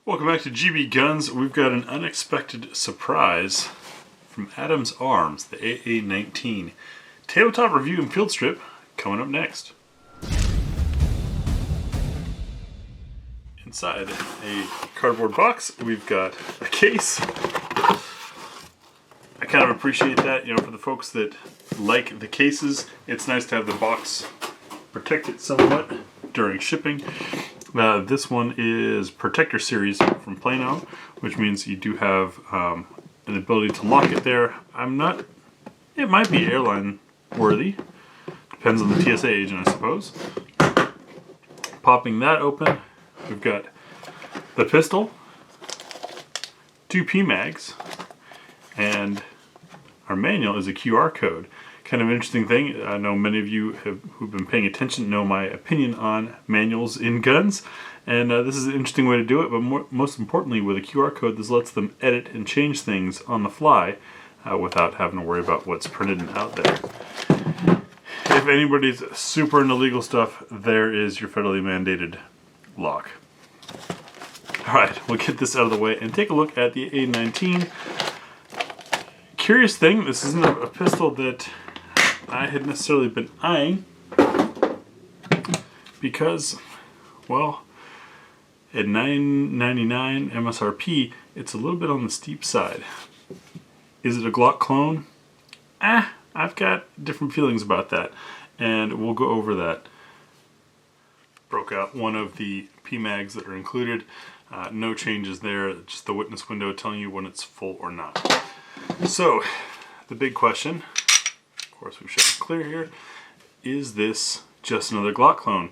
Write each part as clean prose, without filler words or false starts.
Welcome back to GBGuns. We've got an unexpected surprise from Adam's Arms, the AA-19. Tabletop review and field strip coming up next. Inside a cardboard box, we've got a case. I kind of appreciate that, for the folks that like the cases, it's nice to have the box protect it somewhat during shipping. This one is Protector Series from Plano, which means you do have an ability to lock it there. It might be airline worthy. Depends on the TSA agent, I suppose. Popping that open, we've got the pistol, 2 PMags, and our manual is a QR code. Kind of an interesting thing. I know many of you who've been paying attention know my opinion on manuals in guns, and this is an interesting way to do it, but most importantly, with a QR code, this lets them edit and change things on the fly without having to worry about what's printed and out there. If anybody's super into legal stuff, there is your federally mandated lock. Alright, we'll get this out of the way and take a look at the AA-19. Curious thing, this isn't a pistol that I had necessarily been eyeing because, well, at $9.99 MSRP, it's a little bit on the steep side. Is it a Glock Clone? I've got different feelings about that, and we'll go over that. Broke out one of the PMags that are included. No changes there, just the witness window telling you when it's full or not. So, the big question, of course we've shown clear here, is this just another Glock clone?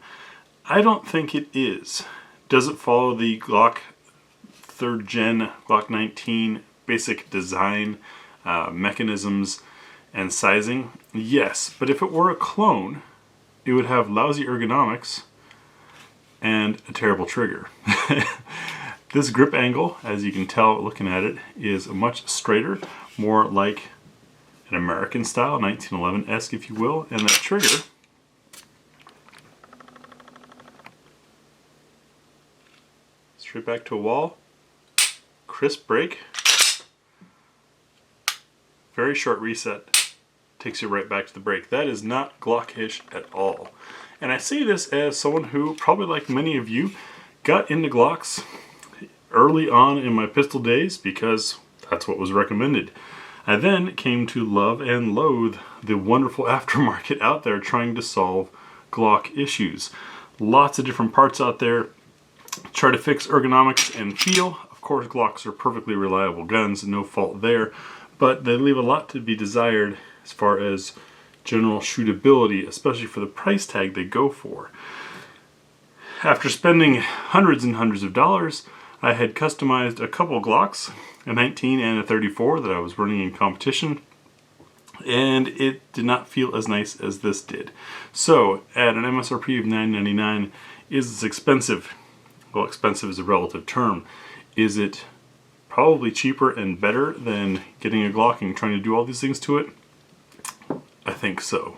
I don't think it is. Does it follow the Glock 3rd Gen, Glock 19 basic design, mechanisms, and sizing? Yes, but if it were a clone, it would have lousy ergonomics and a terrible trigger. This grip angle, as you can tell looking at it, is much straighter, more like an American style, 1911-esque if you will, and that trigger straight back to a wall, crisp break, very short reset, takes you right back to the break. That is not Glock-ish at all. And I say this as someone who, probably like many of you, got into Glocks early on in my pistol days because that's what was recommended. I then came to love and loathe the wonderful aftermarket out there trying to solve Glock issues. Lots of different parts out there try to fix ergonomics and feel. Of course, Glocks are perfectly reliable guns, no fault there, but they leave a lot to be desired as far as general shootability, especially for the price tag they go for. After spending hundreds and hundreds of dollars, I had customized a couple Glocks, a 19 and a 34 that I was running in competition, and it did not feel as nice as this did. So, at an MSRP of $9.99, is this expensive? Well, expensive is a relative term. Is it probably cheaper and better than getting a Glock and trying to do all these things to it? I think so.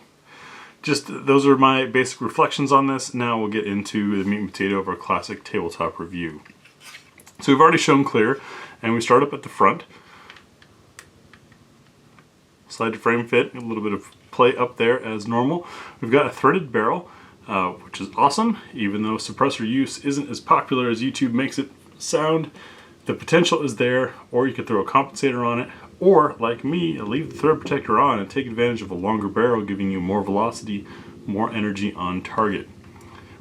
Just those are my basic reflections on this. Now we'll get into the meat and potato of our classic tabletop review. So we've already shown clear, and we start up at the front. Slide to frame fit, a little bit of play up there as normal. We've got a threaded barrel, which is awesome, even though suppressor use isn't as popular as YouTube makes it sound. The potential is there, or you could throw a compensator on it, or, like me, leave the thread protector on and take advantage of a longer barrel, giving you more velocity, more energy on target.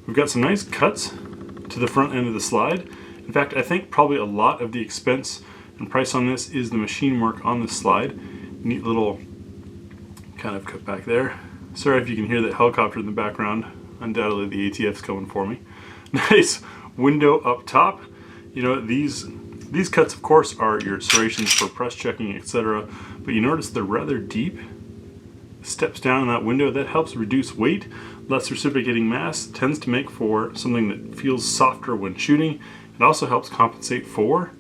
We've got some nice cuts to the front end of the slide. In fact, I think probably a lot of the expense and price on this is the machine work on this slide. Neat little kind of cut back there. Sorry if you can hear that helicopter in the background. Undoubtedly the ATF's coming for me. Nice window up top. These cuts, of course, are your serrations for press checking, etc. But you notice they're rather deep. Steps down in that window, that helps reduce weight. Less reciprocating mass tends to make for something that feels softer when shooting. It also helps compensate for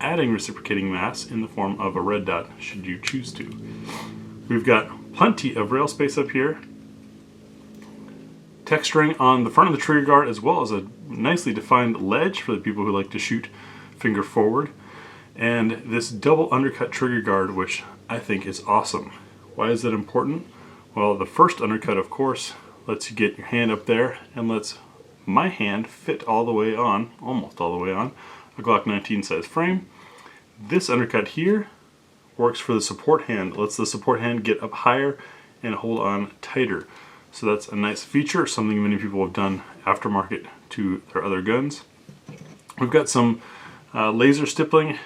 adding reciprocating mass in the form of a red dot, should you choose to. We've got plenty of rail space up here. Texturing on the front of the trigger guard, as well as a nicely defined ledge for the people who like to shoot finger forward, and this double undercut trigger guard, which I think is awesome. Why is that important? Well, the first undercut, of course, lets you get your hand up there and lets my hand fit all the way on, almost all the way on, a Glock 19 size frame. This undercut here works for the support hand. It lets the support hand get up higher and hold on tighter. So that's a nice feature, something many people have done aftermarket to their other guns. We've got some laser stippling,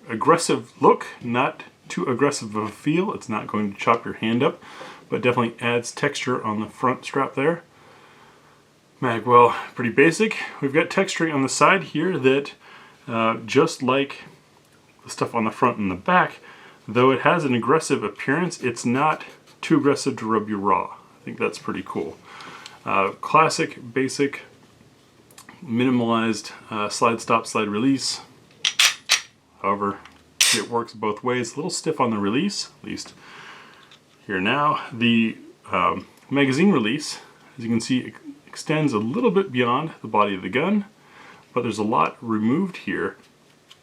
aggressive look, not too aggressive of a feel. It's not going to chop your hand up, but definitely adds texture on the front strap there. Mag well, pretty basic. We've got texturing on the side here that just like the stuff on the front and the back, though it has an aggressive appearance, it's not too aggressive to rub you raw. I think that's pretty cool. Classic, basic, minimalized slide stop, slide release. However, it works both ways. A little stiff on the release, at least here now. The magazine release, as you can see, it extends a little bit beyond the body of the gun, but there's a lot removed here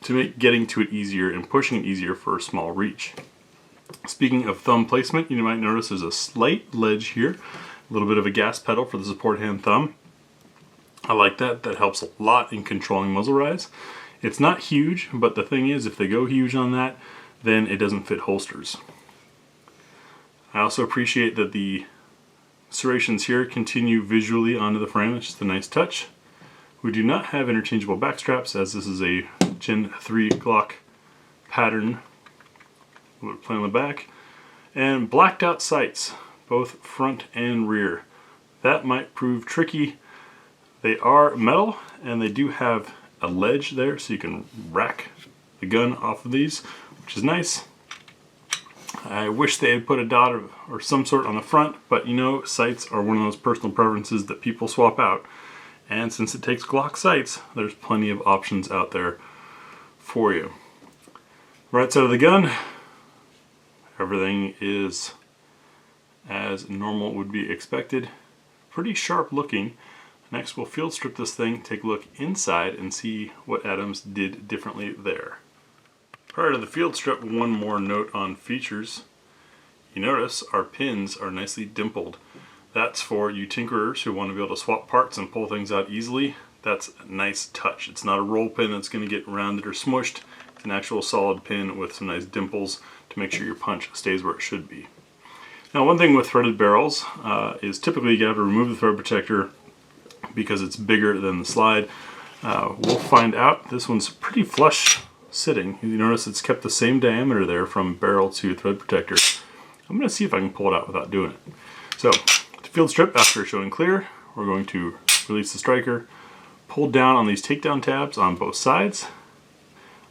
to make getting to it easier and pushing it easier for a small reach. Speaking of thumb placement, you might notice there's a slight ledge here, a little bit of a gas pedal for the support hand thumb. I like that. That helps a lot in controlling muzzle rise. It's not huge, but the thing is, if they go huge on that, then it doesn't fit holsters. I also appreciate that the serrations here continue visually onto the frame. It's just a nice touch. We do not have interchangeable back straps, as this is a Gen 3 Glock pattern. We'll play on the back. And blacked out sights, both front and rear. That might prove tricky. They are metal, and they do have a ledge there, so you can rack the gun off of these, which is nice. I wish they had put a dot or some sort on the front, but you know, sights are one of those personal preferences that people swap out. And since it takes Glock sights, there's plenty of options out there for you. Right side of the gun, everything is as normal would be expected. Pretty sharp looking. Next we'll field strip this thing, take a look inside and see what Adams did differently there. Prior to the field strip, one more note on features. You notice our pins are nicely dimpled. That's for you tinkerers who want to be able to swap parts and pull things out easily. That's a nice touch. It's not a roll pin that's going to get rounded or smushed. It's an actual solid pin with some nice dimples to make sure your punch stays where it should be. Now, one thing with threaded barrels is typically you have to remove the thread protector because it's bigger than the slide. We'll find out. This one's pretty flush sitting. You notice it's kept the same diameter there from barrel to thread protector. I'm going to see if I can pull it out without doing it. So, to field strip, after showing clear, we're going to release the striker, pull down on these takedown tabs on both sides.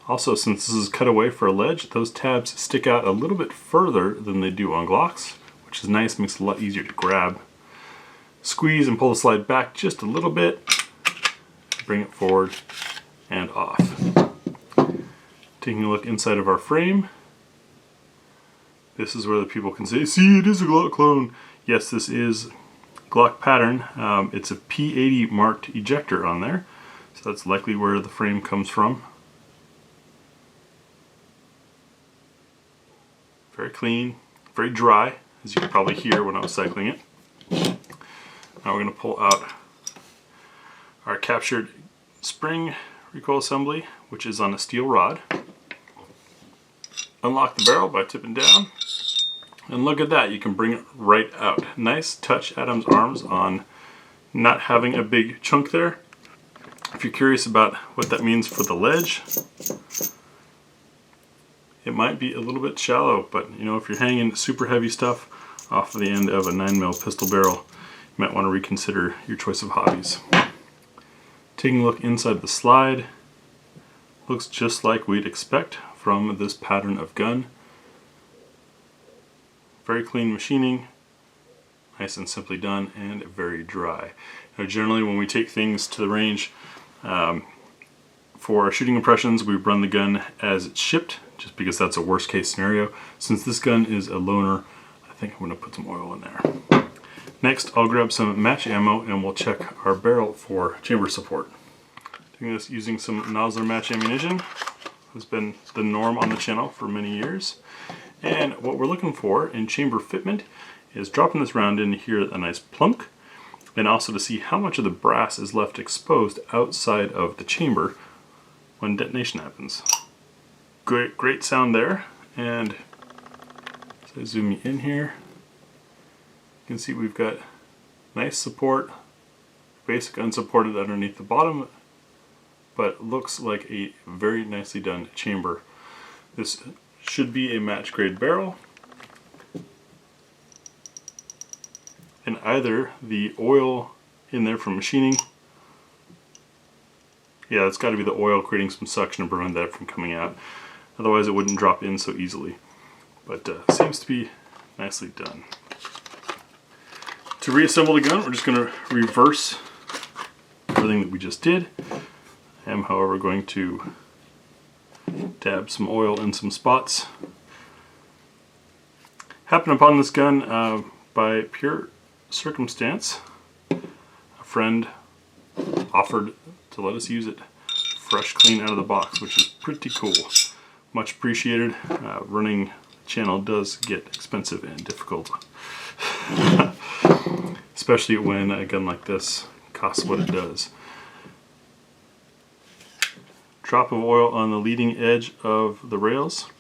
Also, since this is cut away for a ledge, those tabs stick out a little bit further than they do on Glocks, which is nice, makes it a lot easier to grab. Squeeze and pull the slide back just a little bit, bring it forward and off. Taking a look inside of our frame, this is where the people can say, see, it is a Glock clone. Yes, this is Glock pattern. It's a P80 marked ejector on there, so that's likely where the frame comes from. Very clean, very dry, as you can probably hear when I was cycling it. Now we're going to pull out our captured spring recoil assembly, which is on a steel rod. Unlock the barrel by tipping down. And look at that, you can bring it right out. Nice touch, Adams arms, on not having a big chunk there. If you're curious about what that means for the ledge, it might be a little bit shallow, but you know, if you're hanging super heavy stuff off of the end of a 9mm pistol barrel, you might want to reconsider your choice of hobbies. Taking a look inside the slide, looks just like we'd expect from this pattern of gun. Very clean machining, nice and simply done, and very dry. Now, generally when we take things to the range for our shooting impressions, we run the gun as it's shipped, just because that's a worst case scenario. Since this gun is a loaner, I think I'm going to put some oil in there. Next, I'll grab some match ammo and we'll check our barrel for chamber support. Doing this using some Nosler match ammunition has been the norm on the channel for many years. And what we're looking for in chamber fitment is dropping this round in here a nice plunk, and also to see how much of the brass is left exposed outside of the chamber when detonation happens. Great sound there, and as I zoom you in here, you can see we've got nice support, basic unsupported underneath the bottom, but looks like a very nicely done chamber. This should be a match grade barrel, and either the oil in there from machining, yeah, it's got to be the oil creating some suction to prevent that from coming out, otherwise it wouldn't drop in so easily. But seems to be nicely done. To reassemble the gun, we're just going to reverse everything that we just did. I am, however, going to dab some oil in some spots. Happened upon this gun by pure circumstance. A friend offered to let us use it fresh, clean out of the box, which is pretty cool. Much appreciated. Running the channel does get expensive and difficult. Especially when a gun like this costs what it does. Drop of oil on the leading edge of the rails.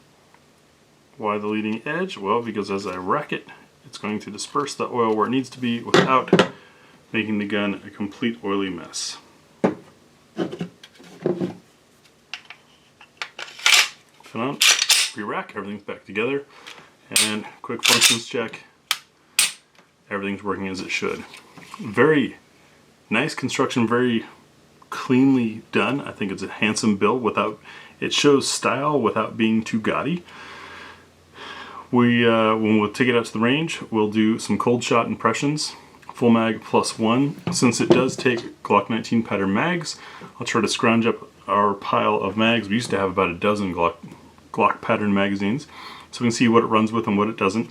Why the leading edge? Well, because as I rack it, it's going to disperse the oil where it needs to be without making the gun a complete oily mess. Come on, re-rack, everything's back together, and quick functions check. Everything's working as it should. Very nice construction, very cleanly done. I think it's a handsome build without, it shows style without being too gaudy. When we'll take it out to the range, we'll do some cold shot impressions, full mag +1. Since it does take Glock 19 pattern mags, I'll try to scrounge up our pile of mags. We used to have about a dozen Glock pattern magazines, so we can see what it runs with and what it doesn't.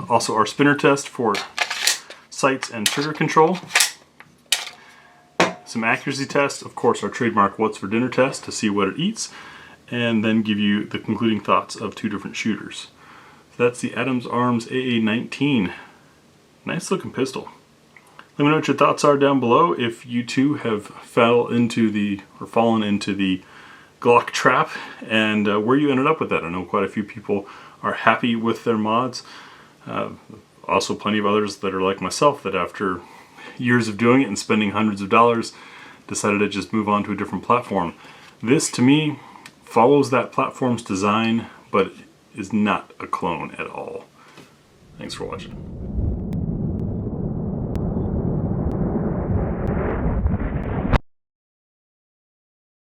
Also our spinner test for sights and trigger control. Some accuracy tests, of course our trademark what's for dinner test to see what it eats, and then give you the concluding thoughts of two different shooters. So that's the Adams Arms AA-19. Nice looking pistol. Let me know what your thoughts are down below. If you too have fallen into the Glock trap, and where you ended up with that. I know quite a few people are happy with their mods. Also plenty of others that are like myself that after years of doing it and spending hundreds of dollars decided to just move on to a different platform. This to me follows that platform's design but is not a clone at all. Thanks for watching.